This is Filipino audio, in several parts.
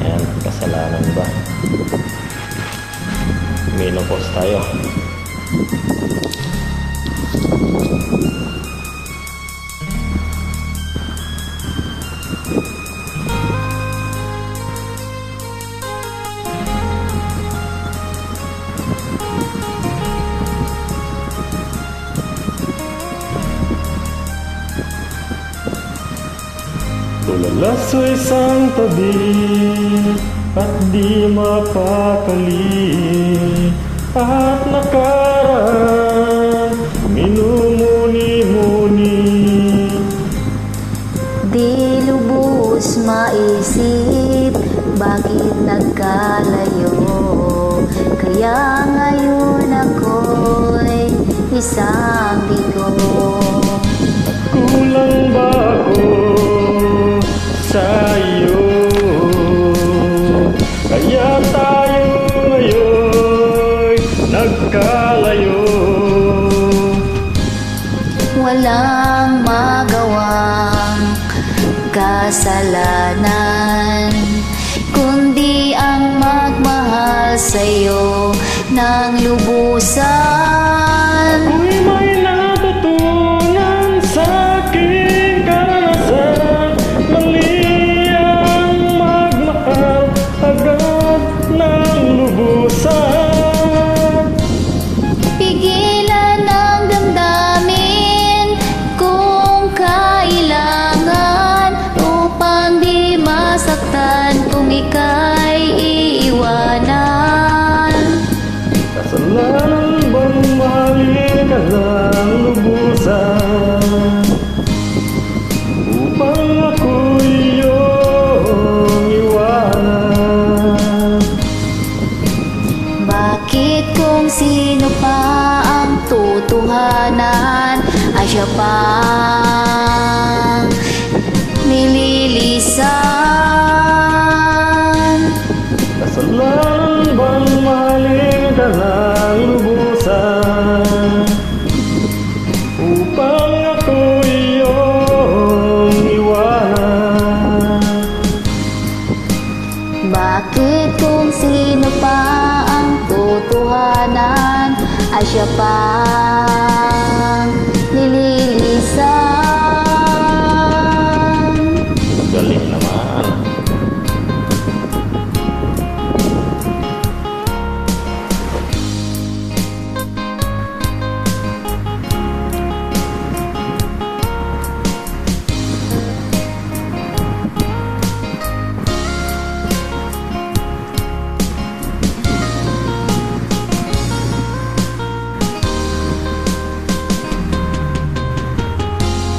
Ayan, kasalanan ba? Menopause tayo. Tulala sa isang tabi at di mapakali, at nakaraan minumuni-muni. Di lubos maisip bakit nagkalayo, kaya ngayon ako'y isang bigo. Kulang ba ako sa'yo? Kaya tayo ngayon nagkalayo. Walang magawang kasalanan, kundi ang magmahal sa'yo ng lubusan. Ako'y may natutunan sa aking karanasan, mali ang magmahal agad ng lubusan. Pigilan ang damdamin kung kailangan, upang di masaktan kung ika'y iiwanan. Kasalanan bang mahalin ka ng lubusan, upang ako'y iyong iwanan? Bakit kung sino pa ang totohanan ay siya pang nililisan? Kasalanan bang mahalin ka ng lubusan, upang ako'y iyong iwanan? Bakit kung sino pa ang totohanan ay siya pang nililisan? Galing naman.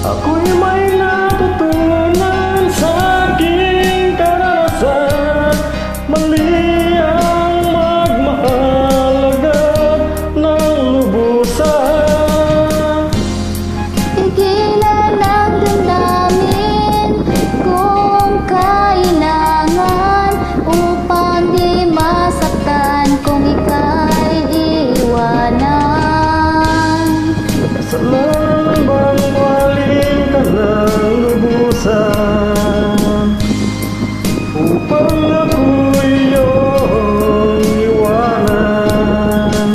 Ako'y may natutunan sa aking karanasan, mali ang magmahal agad ng lubusan. Pigilan ang damdamin kung kailangan, upang di masaktan kung ika'y iwanan. Kasalanan bang mahalin ka ng lubusan, upang ako'y iyong iwanan?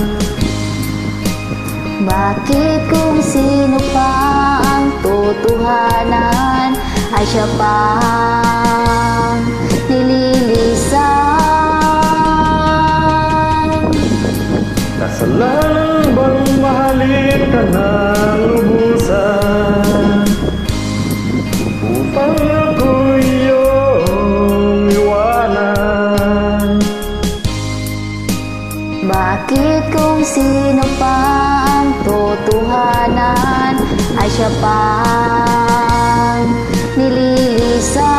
Bakit kung sino pa ang totohanan ay siya pang nililisan? Kasalanan bang mahalin ka ng lubusan, upang ako'y iyong iwanan? Bakit kung sino pa ang totohanan ay siya pang nililisan?